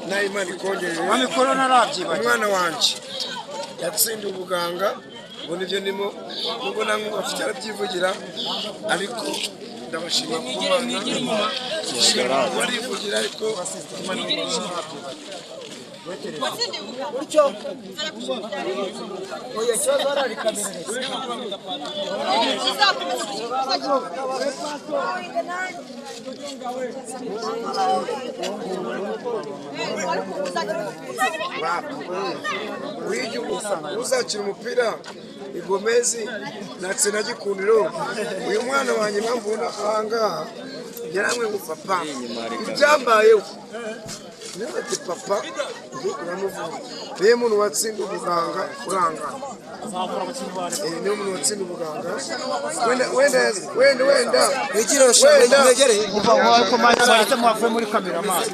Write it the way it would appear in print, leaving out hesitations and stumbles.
nayo Imana ikongerere amikoro narabyibaye umwana wanje yatsindiye ubuganga ngo nibyo ndimo nubwo namwe bafite arabyivugira ariko ndabashima ku Mana barivugira ariko Imana Buryo oya cyoza ararikamerere uzakira umupira igomezi natse na Gikundiro uyu mwana wanjye mpamvu ahangaha yaramwe ngo papa ibyambayeho niba ati papa uramuvuga niyo muntu watsinda ubuganga uranga niyo muntu watsinda ubuganga wenda wegere kuva aho komanda baretse mwavuye muri kamera amazi